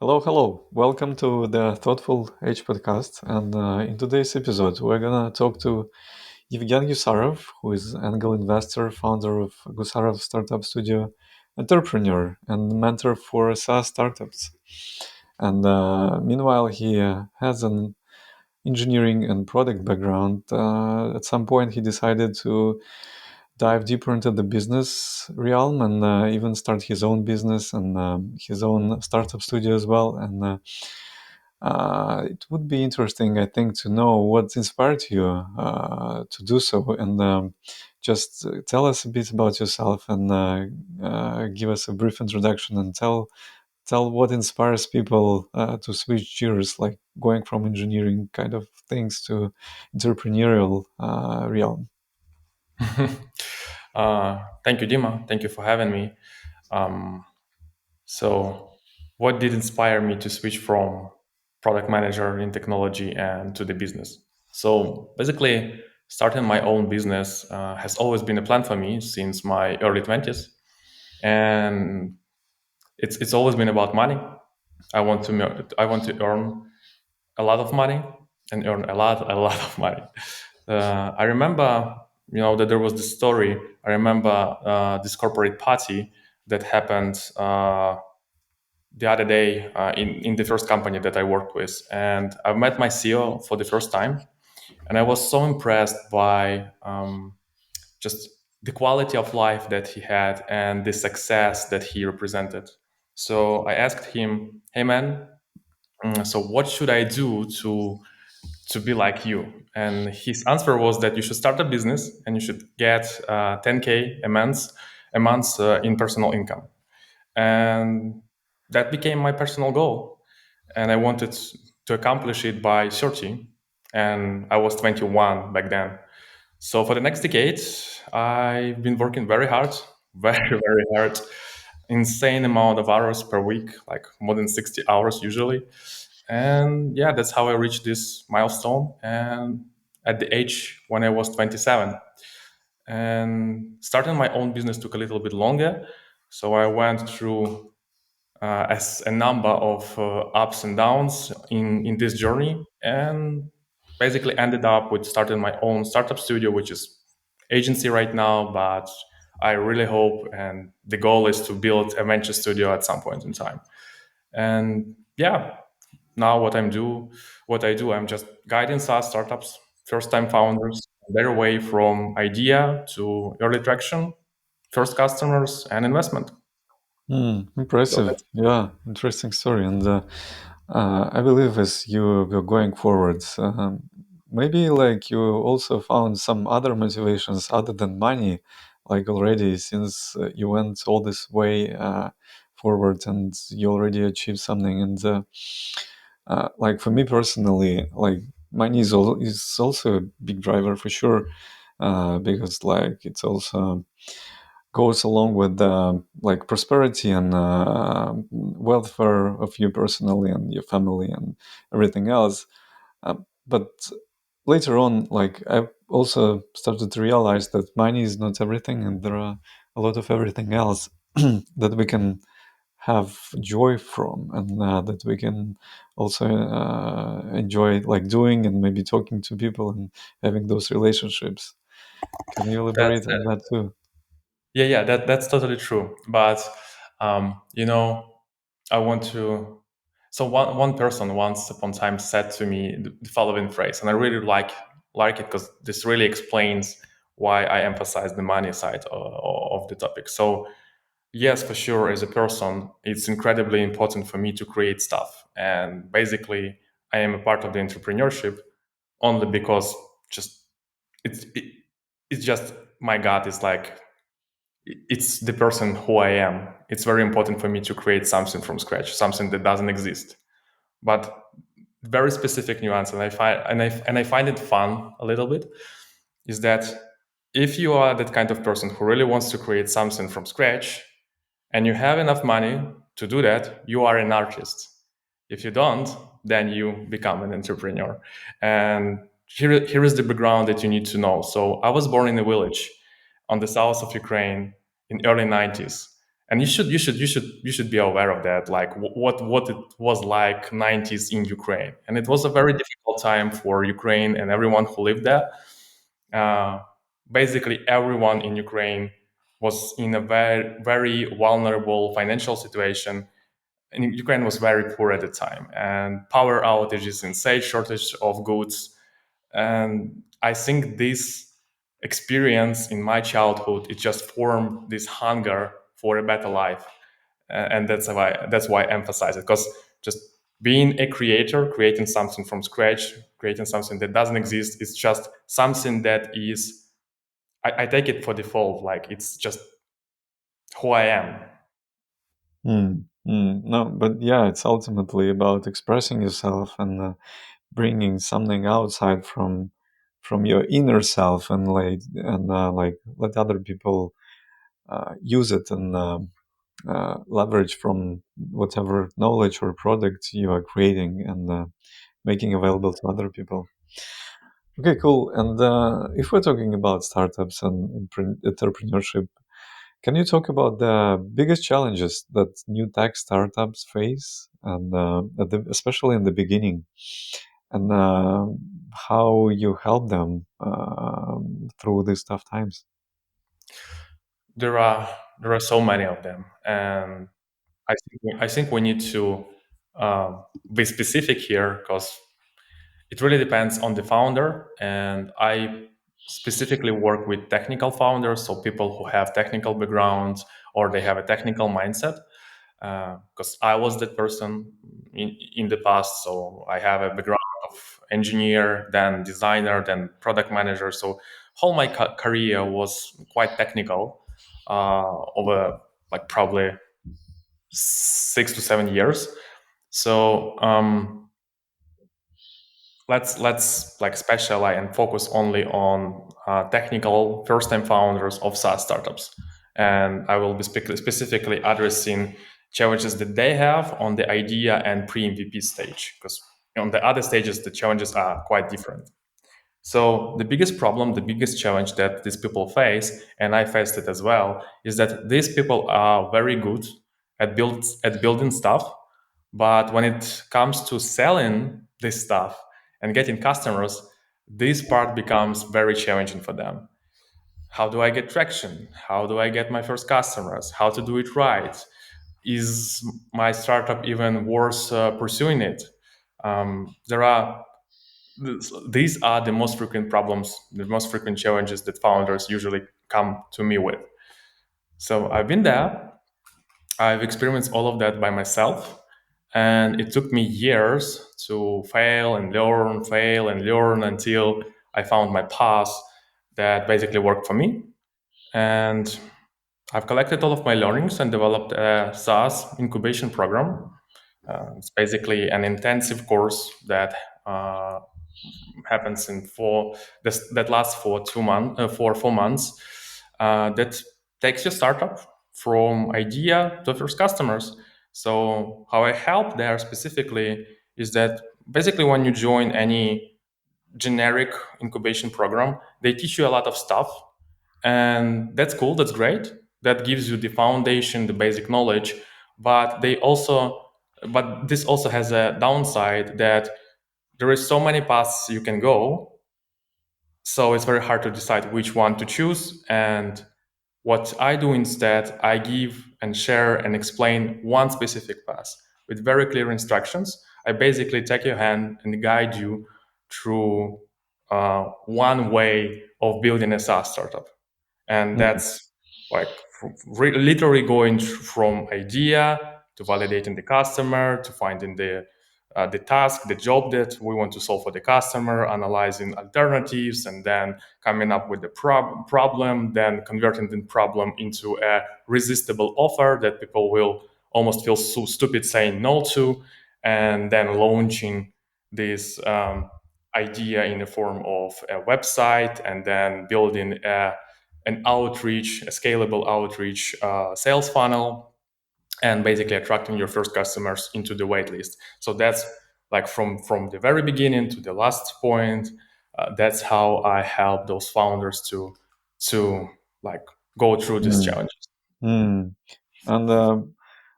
Hello, hello. Welcome to the Thoughtful Age podcast. And in today's episode, we're going to talk to Evgeny Gusarov, who is angel investor, founder of Gusarov Startup Studio, entrepreneur, and mentor for SaaS startups. And meanwhile, he has an engineering and product background. At some point, he decided to dive deeper into the business realm and even start his own business and his own startup studio as well. And it would be interesting, I think, to know what inspired you to do so. And just tell us a bit about yourself and give us a brief introduction and tell what inspires people to switch gears, like going from engineering kind of things to entrepreneurial realm. Thank you, Dima. Thank you for having me. Um, so, what did inspire me to switch from product manager in technology and to the business? So, basically, starting my own business has always been a plan for me since my early 20s. And it's always been about money. I want to earn a lot of money and earn a lot of money. I remember, that there was this story. I remember this corporate party that happened the other day in the first company that I worked with, and I met my CEO for the first time, and I was so impressed by just the quality of life that he had and the success that he represented. So I asked him, "Hey, man, so what should I do to be like you?" And his answer was that you should start a business and you should get 10K a month in personal income. And that became my personal goal. And I wanted to accomplish it by 30. And I was 21 back then. So for the next decade, I've been working very hard, very, very hard, insane amount of hours per week, like more than 60 hours usually. And yeah, that's how I reached this milestone. And at the age when I was 27, and starting my own business took a little bit longer. So I went through as a number of ups and downs in this journey, and basically ended up with starting my own startup studio, which is agency right now. But I really hope, and the goal is to build a venture studio at some point in time. And yeah, now what I do, I'm just guiding SaaS startups, first time founders, their way from idea to early traction, first customers, and investment. So Impressive. that's Yeah, interesting story. And I believe as you were going forward, maybe like you also found some other motivations other than money, like already since you went all this way forward and you already achieved something. And like for me personally, like money is also a big driver for sure, because like it's also goes along with like prosperity and welfare of you personally and your family and everything else. But later on, like I also started to realize that money is not everything, and there are a lot of everything else that we can have joy from, and that we can also enjoy like doing and maybe talking to people and having those relationships. Can you that's elaborate on that too? yeah, that's totally true. But you know, I want to. So one person once upon time said to me the following phrase, and I really like it because this really explains why I emphasize the money side of the topic. So yes, for sure, as a person, it's incredibly important for me to create stuff, and basically, I am a part of the entrepreneurship only because just it's it, it's just my gut is like it's the person who I am. It's very important for me to create something from scratch, something that doesn't exist. But very specific nuance, and I find it fun a little bit, is that if you are that kind of person who really wants to create something from scratch, and you have enough money to do that, you are an artist. If you don't, then you become an entrepreneur. And here is the background that you need to know. So I was born in a village on the south of Ukraine in early 90s. And you should be aware of that, like what it was like 90s in Ukraine. And it was a very difficult time for Ukraine and everyone who lived there. uh, Basically everyone in Ukraine was in a very vulnerable financial situation, and Ukraine was very poor at the time, and power outages, insane shortage of goods. And I think this experience in my childhood, it just formed this hunger for a better life. And that's why I emphasize it, because just being a creator, creating something from scratch, creating something that doesn't exist, is just something that is, I take it for default, like it's just who I am. No, but yeah, it's ultimately about expressing yourself and bringing something outside from your inner self, and like let other people use it and leverage from whatever knowledge or product you are creating and making available to other people. Okay, cool. And if we're talking about startups and entrepreneurship, can you talk about the biggest challenges that new tech startups face, and especially in the beginning, and how you help them through these tough times? There are there are so many of them, and I think we need to be specific here, because it really depends on the founder. And I specifically work with technical founders, so people who have technical backgrounds or they have a technical mindset. Because I was that person in the past, so I have a background of engineer, then designer, then product manager. So whole my career was quite technical, over like probably 6 to 7 years. So let's like specialize and focus only on technical first time founders of SaaS startups. And I will be specifically addressing challenges that they have on the idea and pre MVP stage, because on the other stages the challenges are quite different. So the biggest problem, the biggest challenge that these people face, and I faced it as well, is that these people are very good at building stuff, but when it comes to selling this stuff and getting customers, this part becomes very challenging for them. How do I get traction? How do I get my first customers? How to do it right? Is my startup even worth pursuing it? There are These are the most frequent problems, the most frequent challenges that founders usually come to me with. So I've been there. I've experienced all of that by myself. And it took me years to fail and learn until I found my path that basically worked for me. And I've collected all of my learnings and developed a SaaS incubation program. It's basically an intensive course that happens that lasts for 2 months, for 4 months, that takes your startup from idea to first customers. So how I help there specifically is that basically when you join any generic incubation program, they teach you a lot of stuff, and that's cool, that's great, that gives you the foundation, the basic knowledge. But this also has a downside, that there is so many paths you can go, so it's very hard to decide which one to choose. And what I do instead, I give and share and explain one specific path with very clear instructions. I basically take your hand and guide you through one way of building a SaaS startup. And Mm, that's like literally going from idea to validating the customer to finding the task, the job that we want to solve for the customer, analyzing alternatives, and then coming up with the problem, then converting the problem into a resistible offer that people will almost feel so stupid saying no to, and then launching this idea in the form of a website, and then building a scalable outreach sales funnel, and basically attracting your first customers into the waitlist. So that's like from the very beginning to the last point. That's how I help those founders to like go through these mm, challenges. mm. And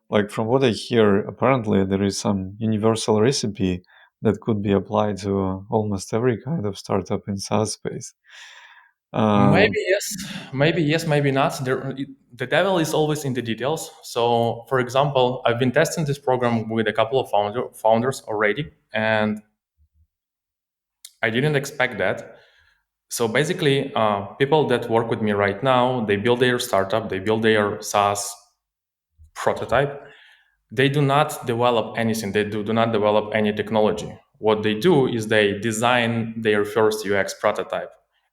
like from what I hear, apparently there is some universal recipe that could be applied to almost every kind of startup in SaaS space. Uh, Maybe yes, maybe not. The devil is always in the details. So, for example, I've been testing this program with a couple of founders already, and I didn't expect that. So basically, people that work with me right now, they build their startup, they build their SaaS prototype. They do not develop anything. They do not develop any technology. What they do is they design their first UX prototype.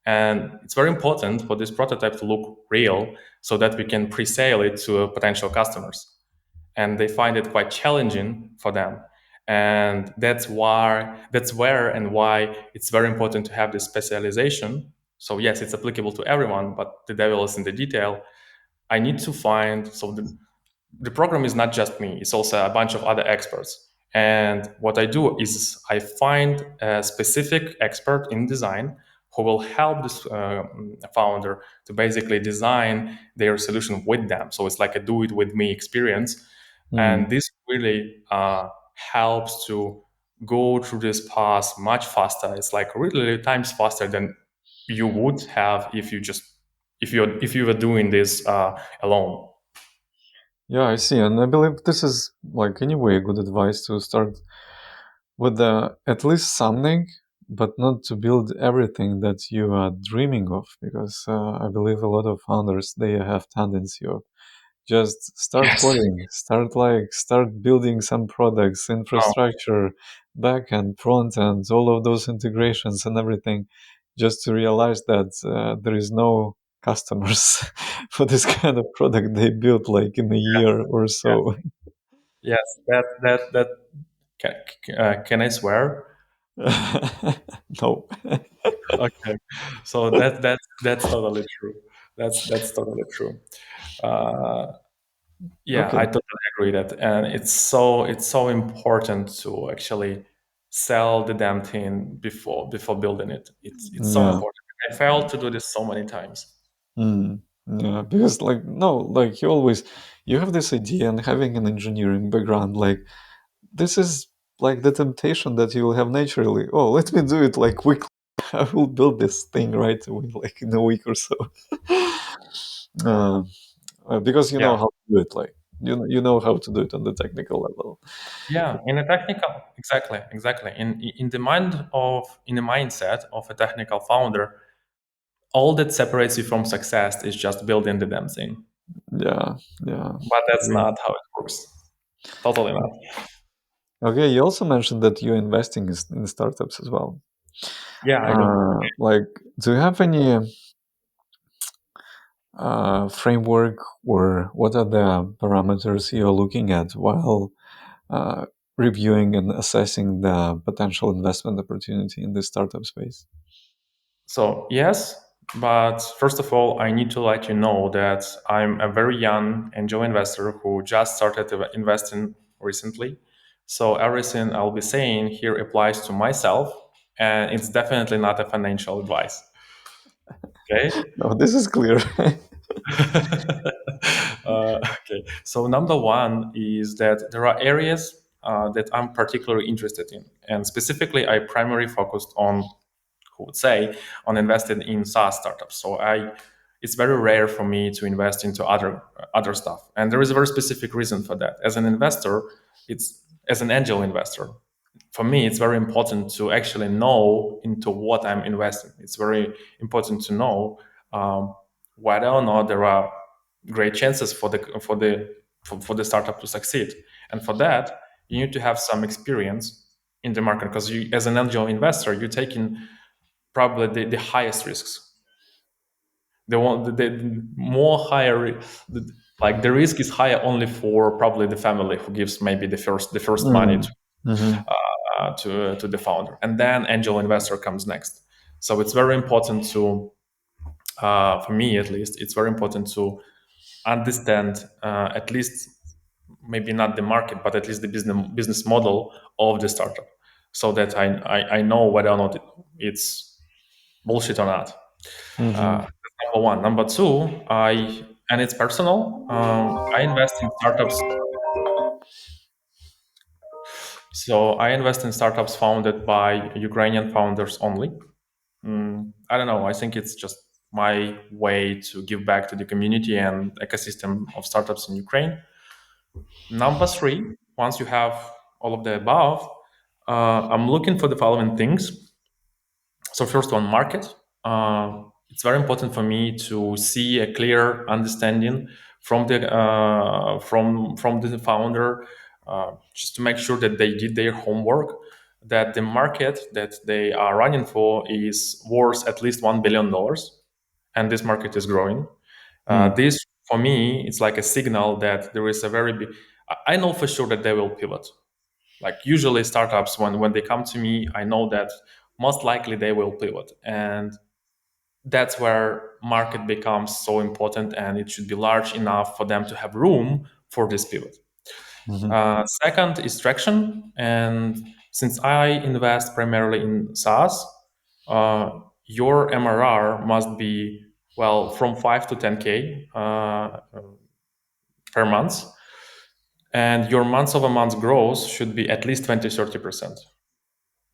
And it's very important for this prototype to look real so that we can pre-sale it to potential customers. And they find it quite challenging for them. And that's where and why it's very important to have this specialization. So yes, it's applicable to everyone, but the devil is in the detail. I need to find the program is not just me, it's also a bunch of other experts. And what I do is I find a specific expert in design who will help this founder to basically design their solution with them. So it's like a do it with me experience. hmm. And this really helps to go through this path much faster. It's like really times faster than you would have if you were doing this alone. Yeah, I see. And I believe this is like anyway good advice to start with at least something, but not to build everything that you are dreaming of, because I believe a lot of founders they have tendency of just start Yes. coding, start building some products, infrastructure, back end, front end, all of those integrations and everything, just to realize that there is no customers for this kind of product they built like in a year or Yes, so. yes, that can, can I swear? No. Okay, so that's totally true. That's totally true. Uh, yeah, Okay. I totally agree that, and it's so important to actually sell the damn thing before building it. It's so Yeah. important. I failed to do this so many times. Mm. Yeah, because like no, like you have this idea, and having an engineering background, like this is like the temptation that you will have naturally. Oh, let me do it like quickly. I will build this thing right away, like in a week or so. uh, because you know Yeah, how to do it, like you know how to do it on the technical level. yeah. In a technical, exactly. In the mindset of a technical founder, all that separates you from success is just building the damn thing. Yeah, yeah. But that's Agree. not how it works. Totally not. Okay, you also mentioned that you're investing in startups as well. Yeah, I do. Like, do you have any framework, or what are the parameters you're looking at while uh, reviewing and assessing the potential investment opportunity in the startup space? So, yes, but first of all, I need to let you know that I'm a very young angel investor who just started investing recently. So, everything I'll be saying here applies to myself, and it's definitely not a financial advice. Okay. No, this is clear. Okay. So number one is that there are areas that I'm particularly interested in, and specifically, I primarily focused on, who would say, on investing in SaaS startups. So it's very rare for me to invest into other stuff, and there is a very specific reason for that. As an investor, it's as an angel investor, for me, it's very important to actually know into what I'm investing. It's very important to know um, whether or not there are great chances for the startup to succeed. And for that, you need to have some experience in the market, because you, as an angel investor, you're taking probably the highest risks. The more higher, like the risk is higher only for probably the family who gives maybe the first money Mm. Mhm. to the founder, and then angel investor comes next. So it's very important to, for me at least, it's very important to understand at least maybe not the market, but at least the business model of the startup, so that I know whether or not it's bullshit or not. Mhm. That's number one. Number two, and it's personal. I invest in startups. So I invest in startups founded by Ukrainian founders only. I don't know. I think it's just my way to give back to the community and ecosystem of startups in Ukraine. Number three, once you have all of the above, I'm looking for the following things. So first one, market. It's very important for me to see a clear understanding from the founder, just to make sure that they did their homework, that the market that they are running for is worth at least $1 billion, and this market is growing. Mm. This for me, it's like a signal that there is a very big. I know for sure that they will pivot. Like usually startups, when they come to me, I know that most likely they will pivot, and that's where market becomes so important, and it should be large enough for them to have room for this pivot. Mhm. Second is traction, and since I invest primarily in SaaS, your MRR must be, well, from 5 to 10k per month, and your month over month growth should be at least 20-30%,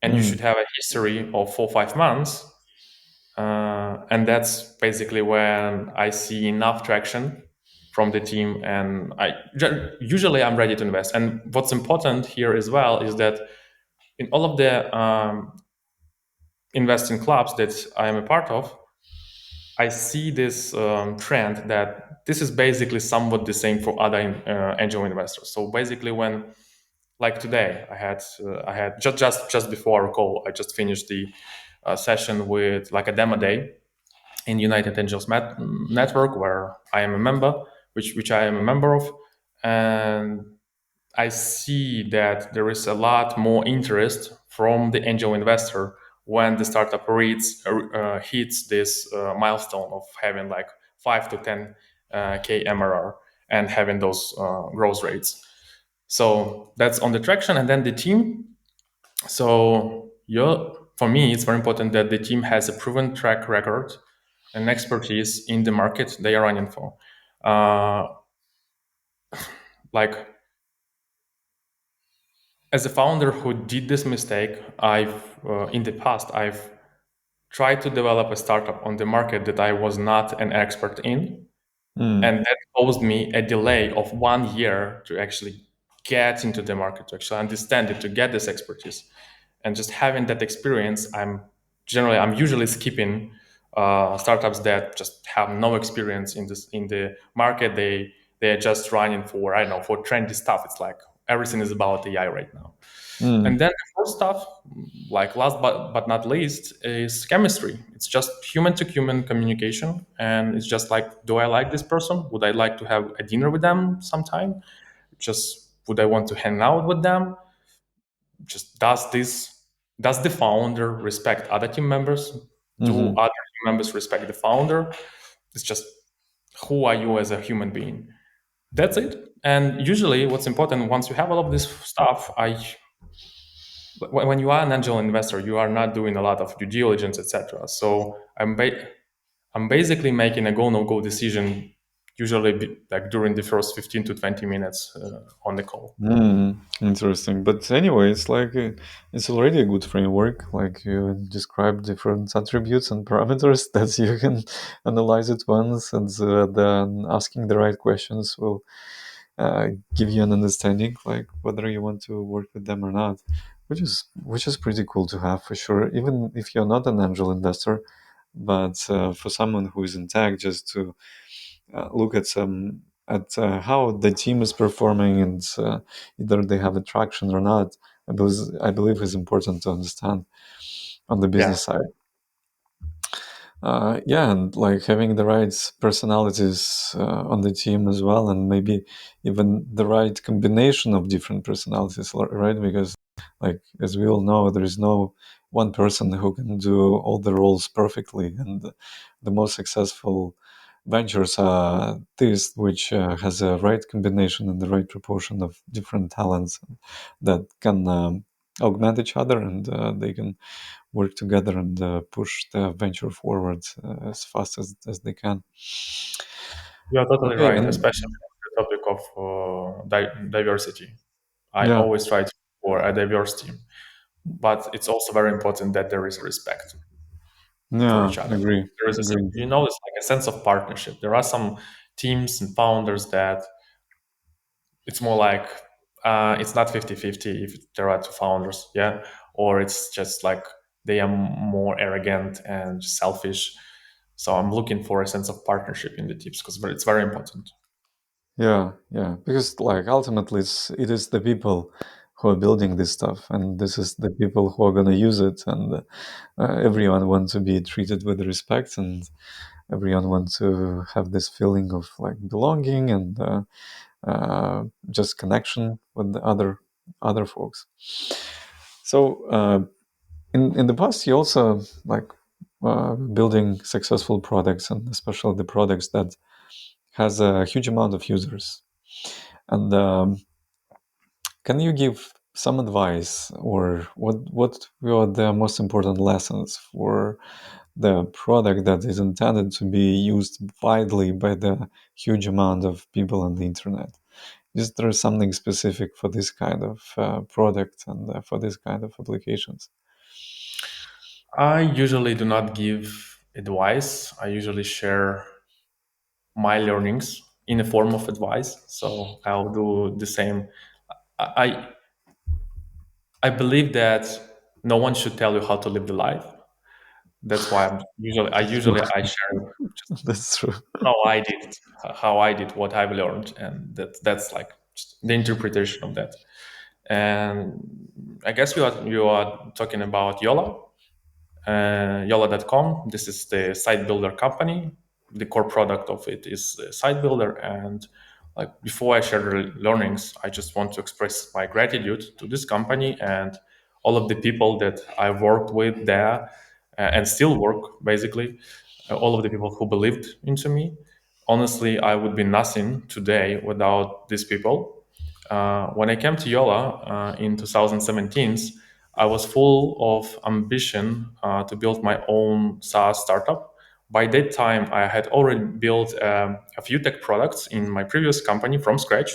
and you Mm. should have a history of 4 5 months. And that's basically when I see enough traction from the team, and usually I'm ready to invest. And what's important here as well is that in all of the investing clubs that I am a part of, I see this trend that this is basically somewhat the same for other angel investors. So basically, when, like today, I had just before our call, I just finished the session with like a demo day in United Angels Network, where I am a member, which I am a member of, and I see that there is a lot more interest from the angel investor when the startup hits this milestone of having like 5 to 10k MRR and having those growth rates. So that's on the traction, and then the team. So for me, it's very important that the team has a proven track record and expertise in the market they are running for. Uh, like as a founder who did this mistake, in the past I've tried to develop a startup on the market that I was not an expert in, Mm. and that caused me a delay of 1 year to actually get into the market, to actually understand it, to get this expertise. And just having that experience, I'm usually skipping startups that just have no experience in the market. They're just running for, I don't know, for trendy stuff. It's like everything is about AI right now. Mm. And then the fourth stuff, like last but not least, is chemistry. It's just human to human communication. And it's just like, do I like this person? Would I like to have a dinner with them sometime? Just would I want to hang out with them? Just does the founder respect other team members? Do Mhm. other team members respect the founder? It's just, who are you as a human being? That's it. And usually what's important, once you have all of this stuff, when you are an angel investor, you are not doing a lot of due diligence, etc. So I'm basically making a go no go decision, usually like during the first 15 to 20 minutes on the call. Interesting. But anyway, it's already a good framework. Like you described different attributes and parameters that you can analyze it once, and then asking the right questions will give you an understanding, like whether you want to work with them or not, which is pretty cool to have for sure. Even if you're not an angel investor, but for someone who is in tech, just to look at how the team is performing and either they have attraction or not. I believe is important to understand on the Yeah. business side. Yeah, and like having the right personalities on the team as well, and maybe even the right combination of different personalities, right? Because, like, as we all know, there is no one person who can do all the roles perfectly, and the most successful ventures are these which has a right combination and the right proportion of different talents that can augment each other, and they can work together and push the venture forward as fast as they can. You are totally Okay, right, and especially on the topic of diversity. I yeah, always try to for a diverse team, but it's also very important that there is respect for yeah, each other. agree, There is agree. it's like a sense of partnership. There are some teams and founders that it's more like it's not 50-50 if there are two founders, yeah, or it's just like they are more arrogant and selfish. So I'm looking for a sense of partnership in the teams because it's very important. Yeah, yeah, because like ultimately it is the people who are building this stuff, and this is the people who are gonna use it, and everyone wants to be treated with respect, and everyone wants to have this feeling of like belonging and just connection with the other folks. So in the past, you also like building successful products, and especially the products that has a huge amount of users. And can you give some advice, or what were the most important lessons for the product that is intended to be used widely by the huge amount of people on the internet? Is there something specific for this kind of product and for this kind of applications? I usually do not give advice. I usually share my learnings in a form of advice. So I'll do the same. I I believe that no one should tell you how to live the life. That's why That's true. I share That's true. how I did what I've learned, and that's like just the interpretation of that. And I guess you are talking about Yola. Yola.com. This is the site builder company. The core product of it is a site builder. And like before I share the learnings, I just want to express my gratitude to this company and all of the people that I've worked with there and still work basically. All of the people who believed into me. Honestly, I would be nothing today without these people. When I came to Yola in 2017, I was full of ambition to build my own SaaS startup. By that time, I had already built a few tech products in my previous company from scratch.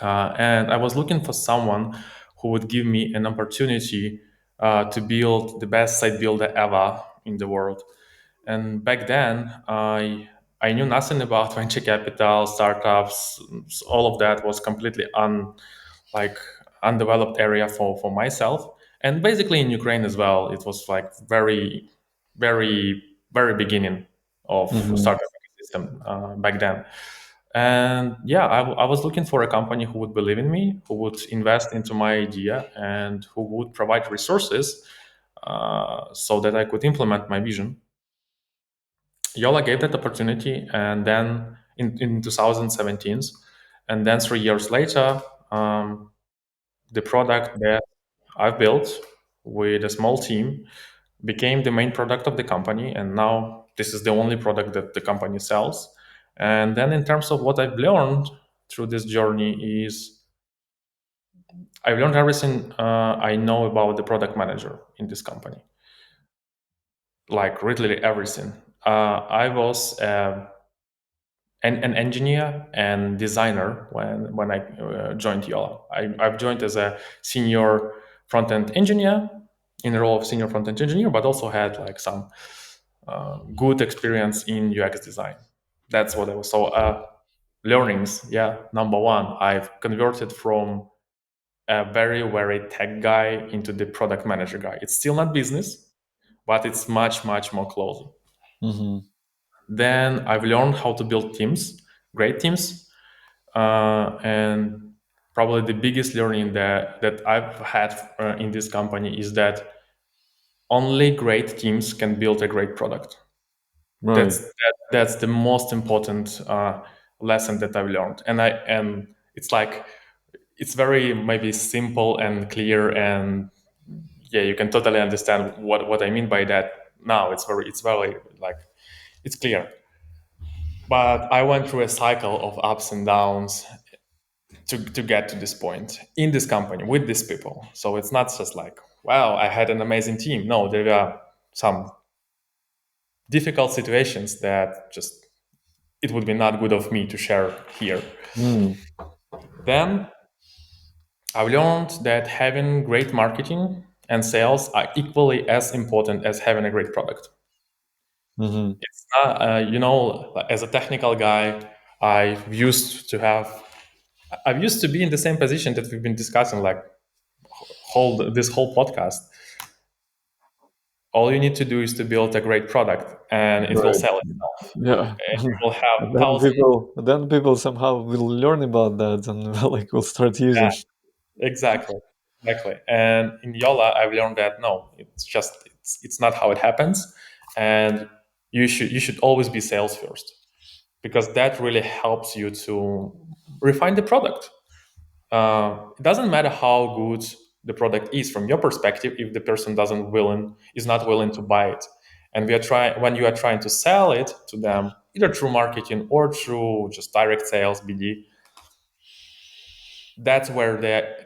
And I was looking for someone who would give me an opportunity to build the best site builder ever in the world. And back then, I knew nothing about venture capital, startups. All of that was completely like undeveloped area for myself. And basically in Ukraine as well, it was like very, very beginning of Hmm. startup ecosystem back then. And yeah, I was looking for a company who would believe in me, who would invest into my idea, and who would provide resources so that I could implement my vision. Yola gave that opportunity, and then in 2017, and then 3 years later, the product that I've built with a small team became the main product of the company, and now this is the only product that the company sells. And then, in terms of what I've learned through this journey, is I've learned everything I know about the product manager in this company, like literally everything. I was an engineer and designer when I joined Yola. I've joined as a senior front end engineer in the role of senior front end engineer, but also had like some good experience in UX design. That's what I was. So learnings, yeah. Number one, I've converted from a very tech guy into the product manager guy. It's still not business, but it's much more closer. Hmm. Then I've learned how to build teams, great teams, and probably the biggest learning that I've had in this company is that only great teams can build a great product. Right. That's the most important lesson that I've learned, and it's like it's very maybe simple and clear, and yeah, you can totally understand what I mean by that. Now it's very like it's clear. But I went through a cycle of ups and downs to get to this point in this company with these people. So it's not just like, wow, I had an amazing team. No, there are some difficult situations that just it would be not good of me to share here. Mm. Then I learned that having great marketing and sales are equally as important as having a great product. Mm-hmm. It's not, as a technical guy, I used to have, I've used to be in the same position that we've been discussing, like this whole podcast. All you need to do is to build a great product, and it will Right. sell itself. Yeah. And you will have And then thousands. people somehow will learn about that and like will start using. Exactly, exactly. And in Yola, I've learned that no, it's not how it happens, and you should always be sales first, because that really helps you to refine the product. It doesn't matter how good the product is from your perspective if the person doesn't willing is not willing to buy it. And we are trying when you are trying to sell it to them, either through marketing or through just direct sales, BD. That's where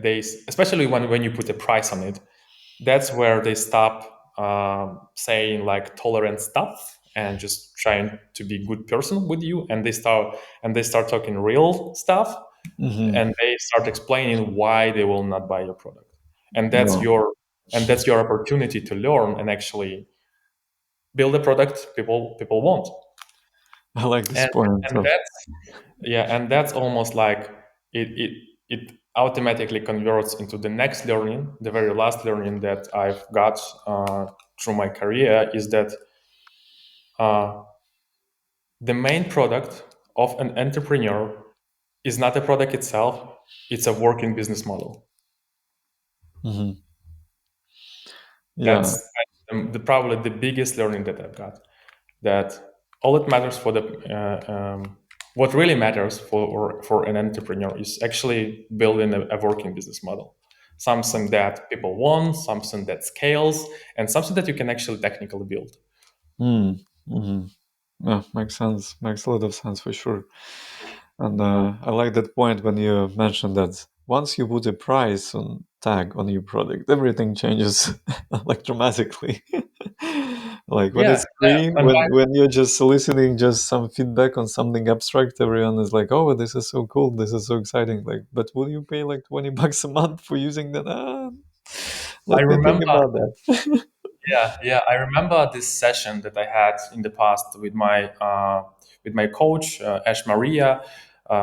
they especially when you put a price on it, that's where they stop saying like tolerant stuff and just trying to be good person with you, and they start talking real stuff, Mm-hmm. and they start explaining why they will not buy your product. And that's Yeah. your opportunity to learn and actually build a product people want. I like this and point and of. that's yeah, and that's almost like it automatically converts into the next learning. The very last learning that I've got through my career is that uh, the main product of an entrepreneur is not a product itself, it's a working business model. Mhm. Yeah. Probably the biggest learning that I've got. That all that matters for the what really matters for an entrepreneur is actually building a working business model, something that people want, something that scales, and something that you can actually technically build. Mm. Mhm. Yeah, makes sense. Makes a lot of sense for sure. And I like that point when you mentioned that once you put a price on tag on your product, everything changes like dramatically. Like when Yeah, it's yeah. free, And when you're just soliciting just some feedback on something abstract, everyone is like, "Oh, this is so cool! This is so exciting!" Like, but will you pay like $20 a month for using that? I Let me think remember, about that. yeah, I remember this session that I had in the past with my coach Ash Maria.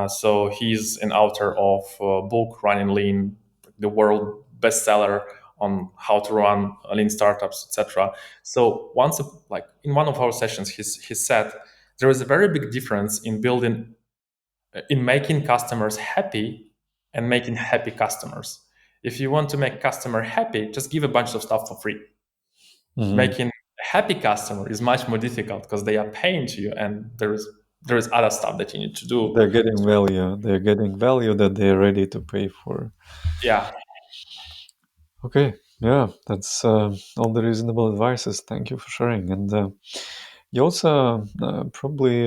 So he's an author of book Running Lean, the world bestseller on how to run lean startups, etc. So once, like in one of our sessions, he said there is a very big difference in making customers happy and making happy customers. If you want to make customer happy, just give a bunch of stuff for free. Mhm. Making a happy customer is much more difficult because they are paying to you, and there is other stuff that you need to do. They're getting value. They're getting value that they're ready to pay for. Yeah, Okay, yeah, that's all the reasonable advices. Thank you for sharing. And you also probably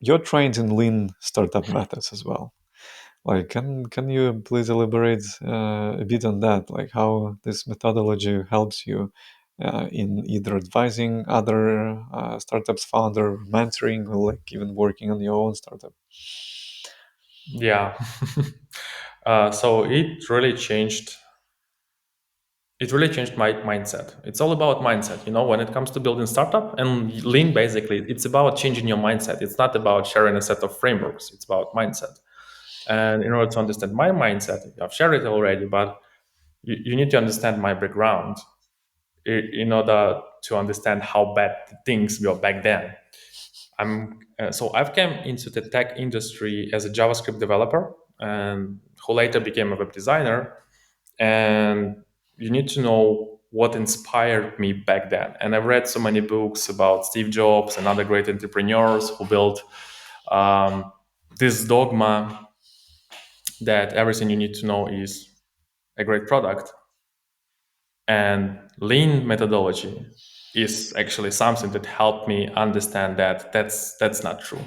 you're trained in lean startup methods as well. Like, can you please elaborate a bit on that? Like, how this methodology helps you in either advising other startups founder, mentoring, or like even working on your own startup? yeah. So it really changed my mindset. It's all about mindset, when it comes to building startup and lean. Basically, it's about changing your mindset. It's not about sharing a set of frameworks. It's about mindset. And in order to understand my mindset, I've shared it already, but you need to understand my background in order to understand how bad things were back then. So I've come into the tech industry as a JavaScript developer, and who later became a web designer. And you need to know what inspired me back then. And I've read so many books about Steve Jobs and other great entrepreneurs who built um, this dogma that everything you need to know is a great product. And lean methodology is actually something that helped me understand that that's not true.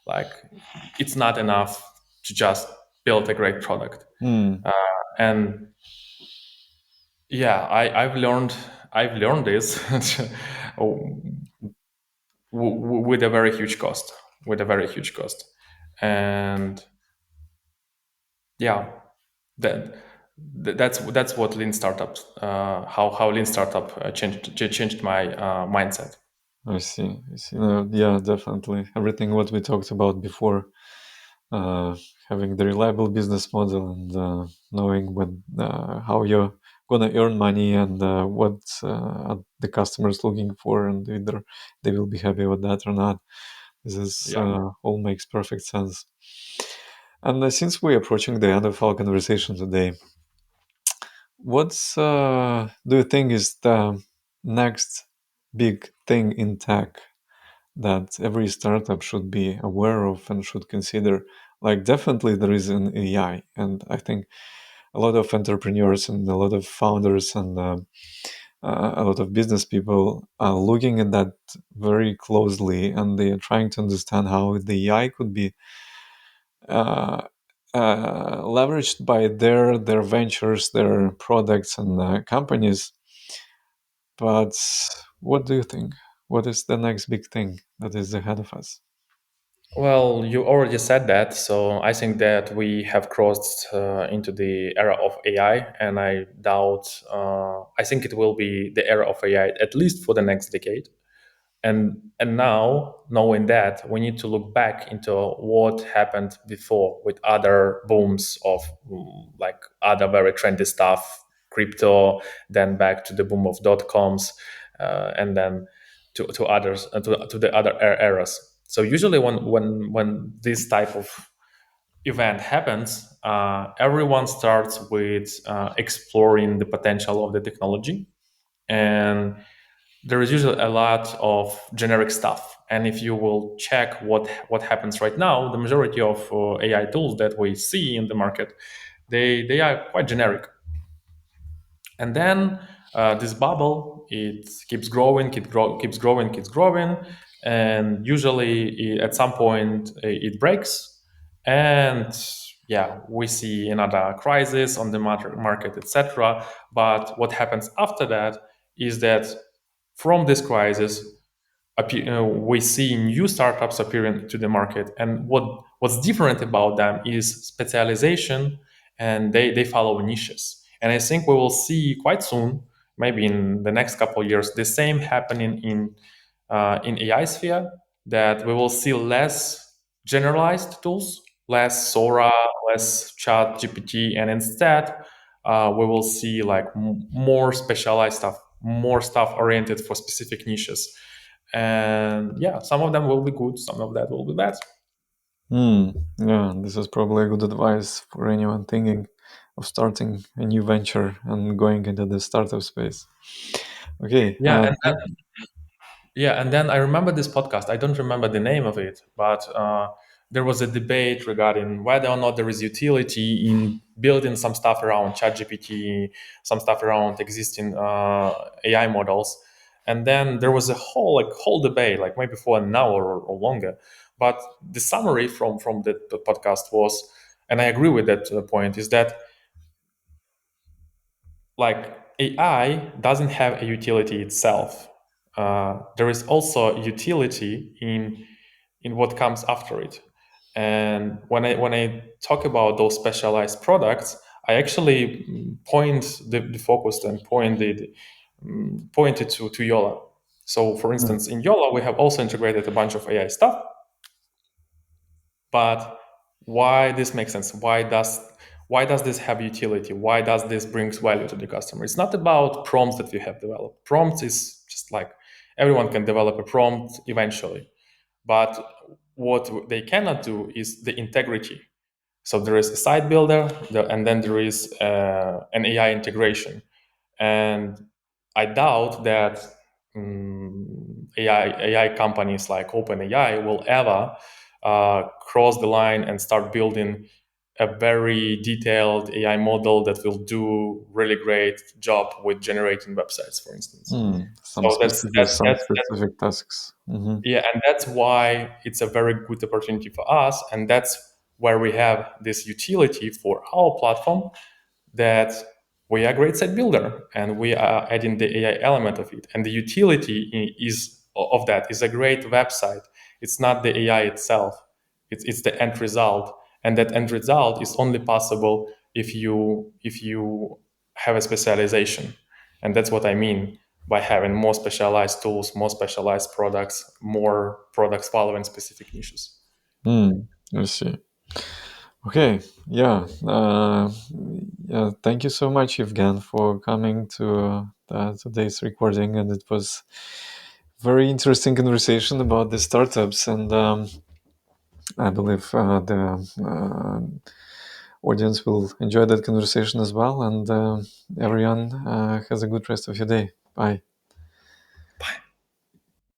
Like, it's not enough to just build a great product. Hmm. And yeah, I've learned this with a very huge cost. with a very huge cost. And yeah, that that's what lean startups, how lean startup changed my mindset. I see. I see. Yeah, definitely. Everything what we talked about before, uh, having the reliable business model and knowing how you're gonna earn money and what are the customers looking for, and whether they will be happy with that or not. This is Yeah. all makes perfect sense. And since we're approaching the end of our conversation today, what's do you think is the next big thing in tech that every startup should be aware of and should consider? Like, definitely there is an AI, and I think a lot of entrepreneurs and a lot of founders and a lot of business people are looking at that very closely, and they are trying to understand how the AI could be uh, leveraged by their ventures, their products, and companies. But what do you think? What is the next big thing that is ahead of us? Well, you already said that, so I think that we have crossed into the era of AI, and I doubt. I think it will be the era of AI at least for the next decade. And now, knowing that, we need to look back into what happened before with other booms of like other very trendy stuff, crypto, then back to the boom of dot coms, and then to others to the other eras. So usually when this type of event happens, everyone starts with exploring the potential of the technology, and there is usually a lot of generic stuff. And if you will check what happens right now, the majority of AI tools that we see in the market, they are quite generic. And then this bubble, it keeps growing, keeps growing, keeps growing, and usually at some point it breaks, and yeah, we see another crisis on the market, etc. But what happens after that is that from this crisis, we see new startups appearing to the market, and what's different about them is specialization, and they follow niches. And I think we will see quite soon, maybe in the next couple of years, the same happening in AI sphere, that we will see less generalized tools, less Sora, less Chat GPT, and instead we will see like more specialized stuff, more stuff oriented for specific niches. And yeah, some of them will be good, some of that will be bad. Yeah, this is probably a good advice for anyone thinking of starting a new venture and going into the startup space. Okay, Yeah, and then I remember this podcast. I don't remember the name of it, but there was a debate regarding whether or not there is utility in building some stuff around ChatGPT, some stuff around existing AI models. And then there was a whole debate, like maybe for an hour or longer. But the summary from the podcast was, and I agree with that point, is that like AI doesn't have a utility itself. There is also utility in what comes after it. And when I talk about those specialized products, I actually point the focus and pointed to Yola. So, for mm, instance, in Yola, we have also integrated a bunch of AI stuff. But why this makes sense? Why does this have utility? Why does this brings value to the customer? It's not about prompts that we have developed. Prompts is just like everyone can develop a prompt eventually. But what they cannot do is the integrity. So there is a site builder, and then there is an AI integration. And I doubt that AI companies like OpenAI will ever cross the line and start building a very detailed AI model that will do really great job with generating websites, for instance. some So specific some specific tasks. yeah, and that's why it's a very good opportunity for us, and that's where we have this utility for our platform, that we are a great site builder and we are adding the AI element of it. And the utility is of that is a great website It's not the AI itself. It's the end result, and that end result is only possible if you have a specialization, and that's what I mean by having more specialized tools, more specialized products, more products following specific niches. I see. Okay, yeah. Yeah. Thank you so much, Evgen, for coming to today's recording, and it was very interesting conversation about the startups, and I believe the audience will enjoy that conversation as well. And everyone has a good rest of your day. Bye.